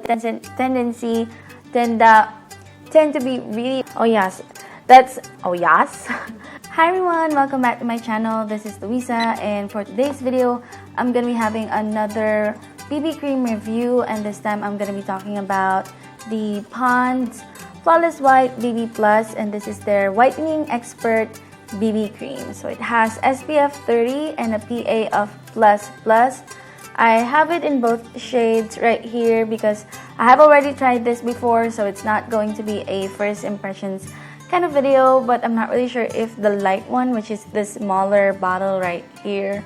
tendency tend to be really, Hi everyone, welcome back to my channel. This is Luisa, and for today's video I'm gonna be having another BB cream review, and this time I'm gonna be talking about the Pond's Flawless White BB Plus, and this is their Whitening Expert BB cream. So it has SPF 30 and a PA of plus. I have it in both shades right here because I have already tried this before, so it's not going to be a first impressions kind of video, but I'm not really sure if the light one, which is the smaller bottle right here,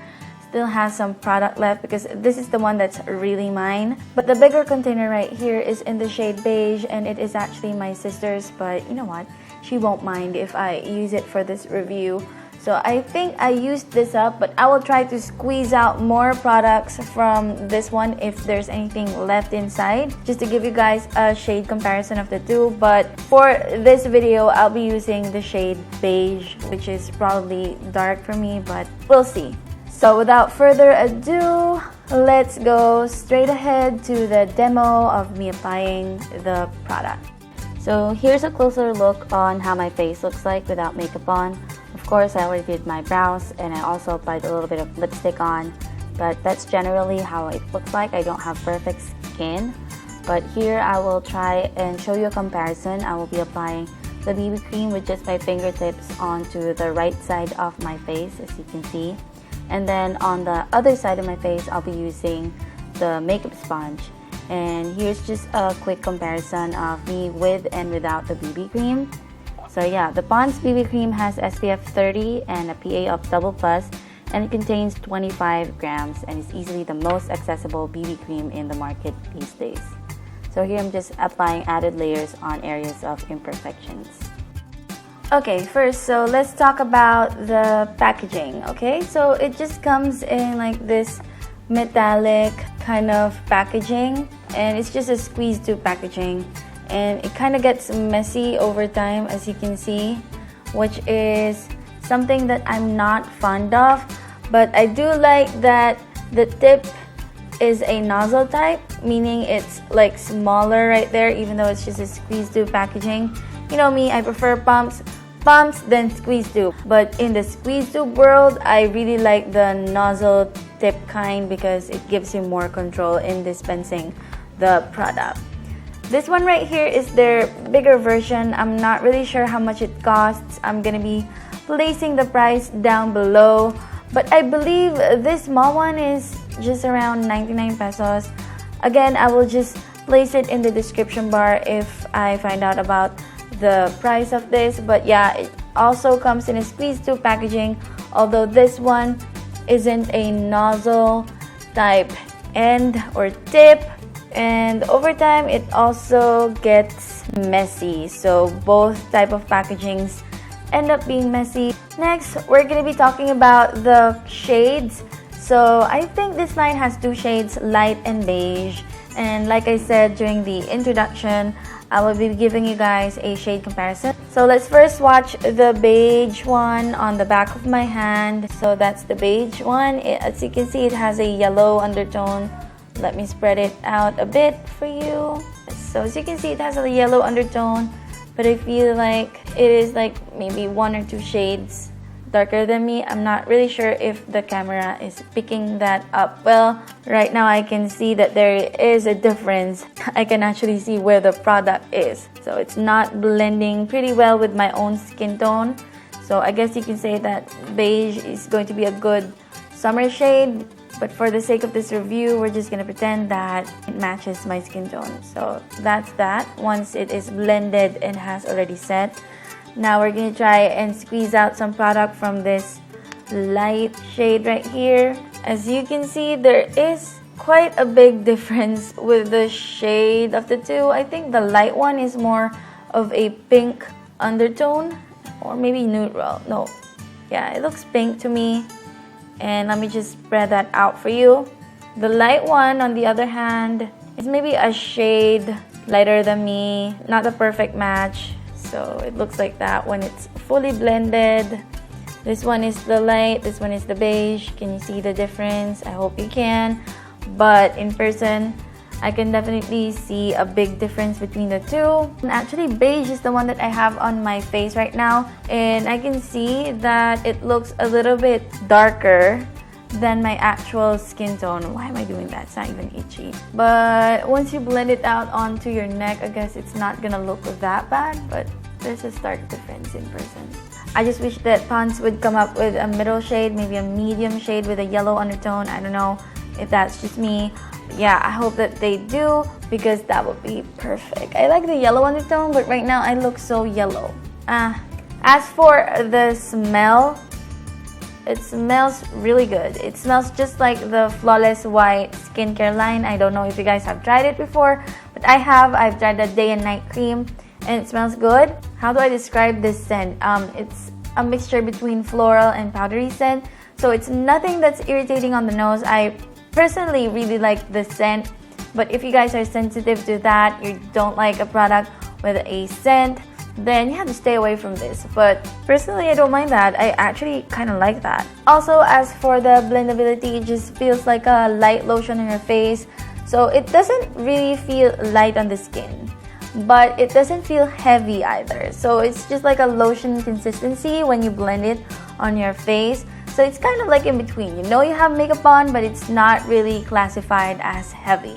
still has some product left, because this is the one that's really mine. But the bigger container right here is in the shade beige, and it is actually my sister's, but you know what, she won't mind if I use it for this review. So I think I used this up, but I will try to squeeze out more products from this one if there's anything left inside, just to give you guys a shade comparison of the two. But for this video, I'll be using the shade beige, which is probably dark for me, but we'll see. So without further ado, let's go straight ahead to the demo of me applying the product. So here's a closer look on how my face looks like without makeup on. Of course, I already did my brows, and I also applied a little bit of lipstick on, but that's generally how it looks like. I don't have perfect skin, but here I will try and show you a comparison. I will be applying the BB cream with just my fingertips onto the right side of my face, as you can see, and then on the other side of my face I'll be using the makeup sponge. And here's just a quick comparison of me with and without the BB cream. So yeah, the Pond's BB cream has SPF 30 and a PA of double plus, and it contains 25 grams and is easily the most accessible BB cream in the market these days. So here I'm just applying added layers on areas of imperfections. Okay, first, so let's talk about the packaging. Okay, so it just comes in like this metallic kind of packaging, and it's just a squeeze tube packaging, and it kind of gets messy over time, as you can see, which is something that I'm not fond of. But I do like that the tip is a nozzle type, meaning it's like smaller right there, even though it's just a squeeze tube packaging. You know me, I prefer pumps then squeeze tube, but in the squeeze tube world I really like the nozzle tip kind because it gives you more control in dispensing the product. This one right here is their bigger version. I'm not really sure how much it costs. I'm gonna be placing the price down below, but I believe this small one is just around 99 pesos. Again, I will just place it in the description bar if I find out about the price of this. But yeah, it also comes in a squeeze tube packaging, although this one isn't a nozzle type end or tip, and over time it also gets messy, so both type of packagings end up being messy. Next, we're going to be talking about the shades. So I think this line has two shades, light and beige, and like I said during the introduction, I will be giving you guys a shade comparison. So let's first watch the beige one on the back of my hand. So that's the beige one. As you can see, it has a yellow undertone. Let me spread it out a bit for you. So as you can see, it has a yellow undertone, but I feel like it is like maybe one or two shades darker than me. I'm not really sure if the camera is picking that up well. Right now I can see that there is a difference. I can actually see where the product is. So it's not blending pretty well with my own skin tone. So I guess you can say that beige is going to be a good summer shade. But for the sake of this review, we're just gonna pretend that it matches my skin tone. So that's that. Once it is blended and has already set, now we're gonna try and squeeze out some product from this light shade right here. As you can see, there is quite a big difference with the shade of the two. I think the light one is more of a pink undertone, or maybe neutral. No, yeah, it looks pink to me. And let me just spread that out for you. The light one, on the other hand, is maybe a shade lighter than me. Not a perfect match. So it looks like that when it's fully blended. This one is the light, this one is the beige. Can you see the difference? I hope you can. But in person, I can definitely see a big difference between the two. And actually, beige is the one that I have on my face right now, and I can see that it looks a little bit darker than my actual skin tone. Why am I doing that? It's not even itchy. But once you blend it out onto your neck, I guess it's not gonna look that bad, but there's a stark difference in person. I just wish that Pond's would come up with a middle shade, maybe a medium shade with a yellow undertone. I don't know if that's just me. Yeah, I hope that they do, because that would be perfect. I like the yellow undertone, but right now I look so yellow. As for the smell, it smells really good. It smells just like the Flawless White skincare line. I don't know if you guys have tried it before, but I have. I've tried the day and night cream, and it smells good. How do I describe this scent? It's a mixture between floral and powdery scent, so it's nothing that's irritating on the nose. I personally really like the scent, but if you guys are sensitive to that, you don't like a product with a scent, then you have to stay away from this. But personally, I don't mind that. I actually kind of like that. Also, as for the blendability, it just feels like a light lotion on your face, so it doesn't really feel light on the skin, but it doesn't feel heavy either. So it's just like a lotion consistency when you blend it on your face. So it's kind of like in between. You know you have makeup on, but it's not really classified as heavy.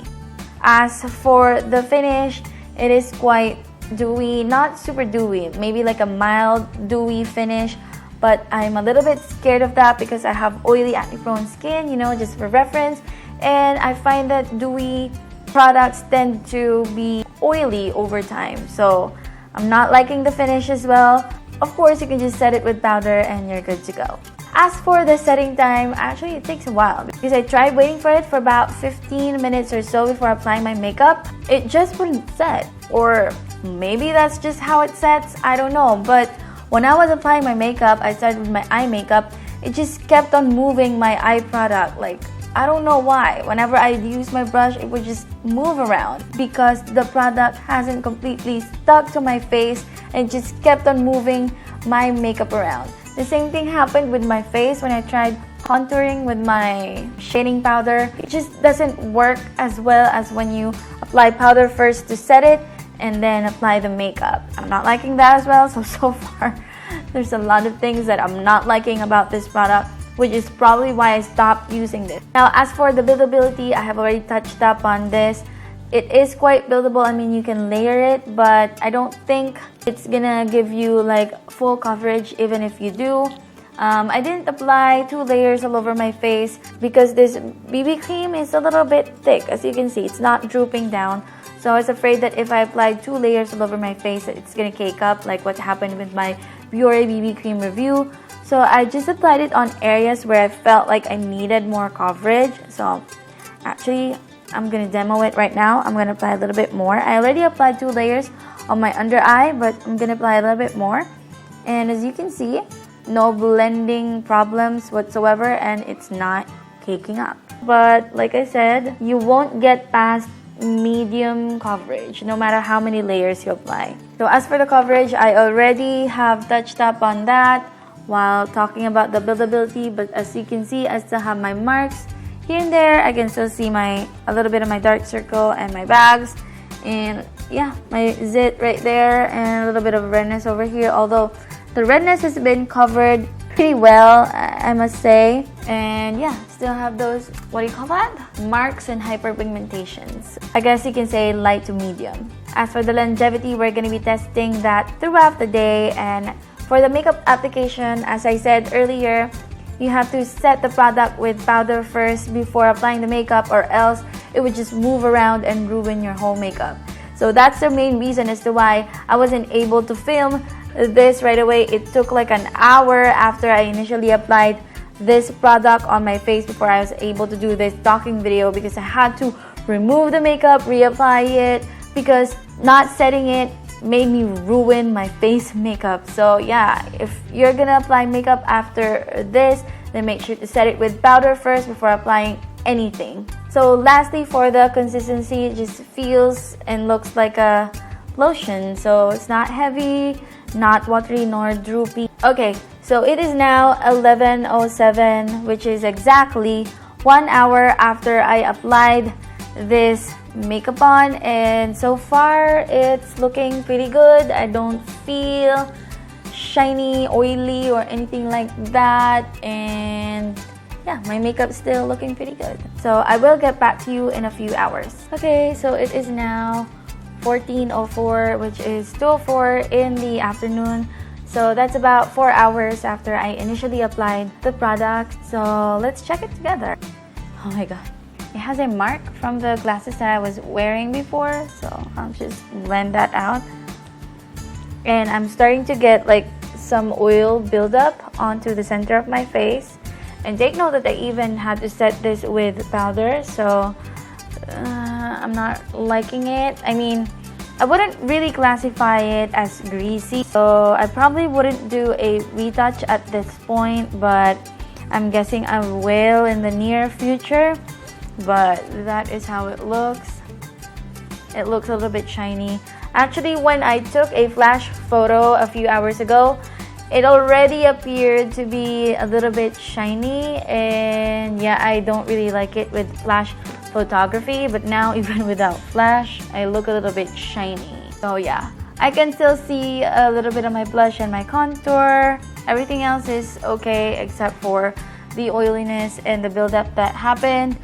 As for the finish, it is quite dewy, not super dewy, maybe like a mild dewy finish, but I'm a little bit scared of that because I have oily, acne-prone skin, you know, just for reference, and I find that dewy products tend to be oily over time, so I'm not liking the finish as well. Of course, you can just set it with powder and you're good to go. As for the setting time, actually it takes a while because I tried waiting for it for about 15 minutes or so before applying my makeup. It just wouldn't set, or maybe that's just how it sets, I don't know. But when I was applying my makeup, I started with my eye makeup, it just kept on moving my eye product. Like, I don't know why. Whenever I use my brush, it would just move around because the product hasn't completely stuck to my face and just kept on moving my makeup around. The same thing happened with my face when I tried contouring with my shading powder. It just doesn't work as well as when you apply powder first to set it and then apply the makeup. I'm not liking that as well, so far there's a lot of things that I'm not liking about this product, which is probably why I stopped using this. Now, as for the buildability, I have already touched up on this. It is quite buildable. I mean, you can layer it, but I don't think it's gonna give you like full coverage even if you do. I didn't apply 2 layers all over my face because this BB cream is a little bit thick. As you can see, it's not drooping down. So I was afraid that if I applied 2 layers all over my face, it's gonna cake up like what happened with my Biore BB cream review. So I just applied it on areas where I felt like I needed more coverage. So actually, I'm gonna demo it right now. I'm gonna apply a little bit more. I already applied 2 layers on my under eye, but I'm gonna apply a little bit more. And as you can see, no blending problems whatsoever, and it's not caking up. But like I said, you won't get past medium coverage no matter how many layers you apply. So as for the coverage, I already have touched up on that while talking about the buildability, but as you can see, I still have my marks here and there. I can still see a little bit of my dark circle and my bags, and yeah, my zit right there, and a little bit of redness over here, although the redness has been covered pretty well, I must say. And yeah, still have those, what do you call that? Marks and hyperpigmentations. I guess you can say light to medium. As for the longevity, we're going to be testing that throughout the day. And for the makeup application, as I said earlier, you have to set the product with powder first before applying the makeup, or else it would just move around and ruin your whole makeup. So that's the main reason as to why I wasn't able to film this right away. It took like an hour after I initially applied this product on my face before I was able to do this talking video, because I had to remove the makeup, reapply it, because not setting it made me ruin my face makeup. So yeah, if you're gonna apply makeup after this, then make sure to set it with powder first before applying anything. So lastly, for the consistency, it just feels and looks like a lotion. So it's not heavy, not watery, nor droopy. Okay, so it is now 11:07, which is exactly 1 hour after I applied this makeup on, and so far it's looking pretty good. I don't feel shiny, oily, or anything like that, and yeah, my makeup's still looking pretty good. So I will get back to you in a few hours. Okay, so it is now 14:04, which is 2:04 in the afternoon. So that's about 4 hours after I initially applied the product. So let's check it together. Oh my god. It has a mark from the glasses that I was wearing before. So I'll just blend that out. And I'm starting to get like some oil buildup onto the center of my face. And take note that I even had to set this with powder. So I'm not liking it. I mean, I wouldn't really classify it as greasy, so I probably wouldn't do a retouch at this point, but I'm guessing I will in the near future. But that is how it looks. It looks a little bit shiny. Actually, when I took a flash photo a few hours ago, it already appeared to be a little bit shiny, and yeah, I don't really like it with flash photography, but now even without flash, I look a little bit shiny. So yeah, I can still see a little bit of my blush and my contour. Everything else is okay except for the oiliness and the buildup that happened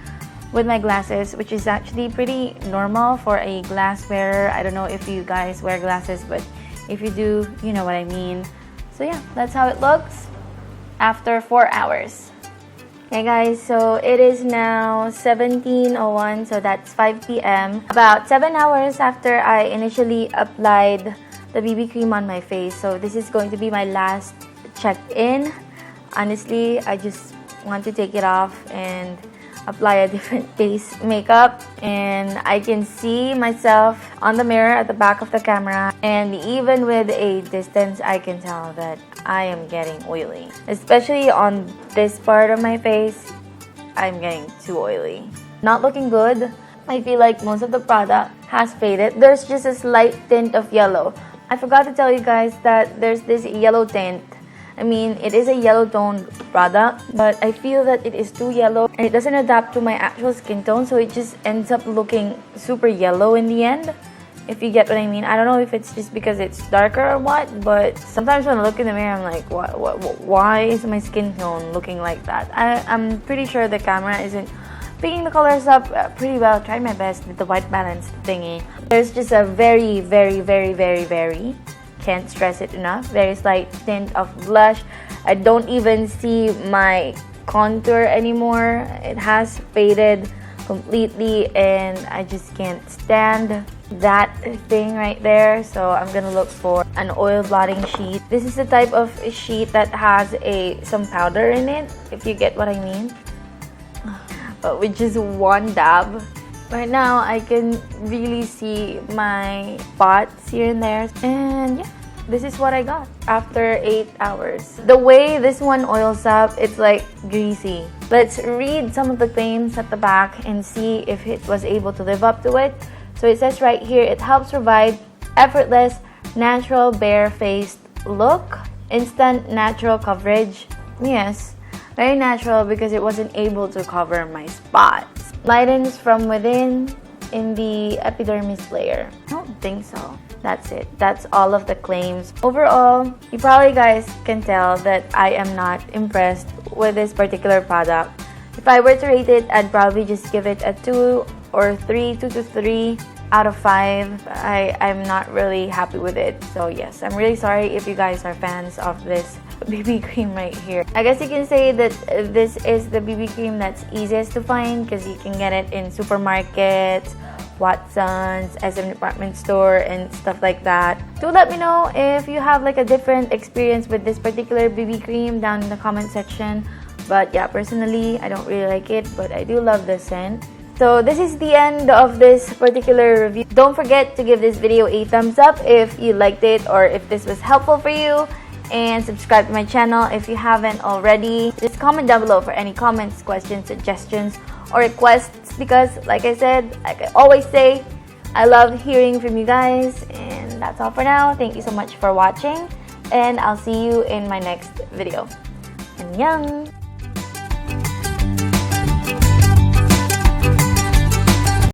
with my glasses, which is actually pretty normal for a glass wearer. I don't know if you guys wear glasses, but if you do, you know what I mean. So yeah, that's how it looks after 4 hours. Okay guys, so it is now 17:01, so that's 5 p.m. About 7 hours after I initially applied the BB cream on my face. So this is going to be my last check-in. Honestly, I just want to take it off and apply a different base makeup, and I can see myself on the mirror at the back of the camera, and even with a distance I can tell that I am getting oily, especially on this part of my face. I'm getting too oily, not looking good. I feel like most of the product has faded. There's just a slight tint of yellow. I forgot to tell you guys that there's this yellow tint. I mean, it is a yellow toned product, but I feel that it is too yellow and it doesn't adapt to my actual skin tone, so it just ends up looking super yellow in the end, if you get what I mean. I don't know if it's just because it's darker or what, but sometimes when I look in the mirror, I'm like, why is my skin tone looking like that? I'm pretty sure the camera isn't picking the colors up pretty well. Tried my best with the white balance thingy. There's just a very, can't stress it enough, very slight tint of blush. I don't even see my contour anymore. It has faded completely, and I just can't stand that thing right there. So I'm gonna look for an oil blotting sheet. This is the type of sheet that has some powder in it, if you get what I mean. But with just one dab, right now I can really see my spots here and there, and yeah, this is what I got after 8 hours. The way this one oils up, it's like greasy. Let's read some of the claims at the back and see if it was able to live up to it. So it says right here, it helps provide effortless, natural, bare-faced look, instant natural coverage. Yes, very natural because it wasn't able to cover my spots. Lightens from within in the epidermis layer. I don't think so. That's it. That's all of the claims. Overall, you probably guys can tell that I am not impressed with this particular product. If I were to rate it, I'd probably just give it a 2 or 3, 2 to 3 out of 5. I'm not really happy with it. So yes, I'm really sorry if you guys are fans of this BB cream right here. I guess you can say that this is the BB cream that's easiest to find because you can get it in supermarkets, Watson's, SM department store, and stuff like that. Do let me know if you have like a different experience with this particular BB cream down in the comment section. But yeah, personally, I don't really like it, but I do love the scent. So this is the end of this particular review. Don't forget to give this video a thumbs up if you liked it or if this was helpful for you. And subscribe to my channel if you haven't already. Just comment down below for any comments, questions, suggestions, or requests, because like I said, like I always say, I love hearing from you guys. And that's all for now. Thank you so much for watching, and I'll see you in my next video. Annyeong!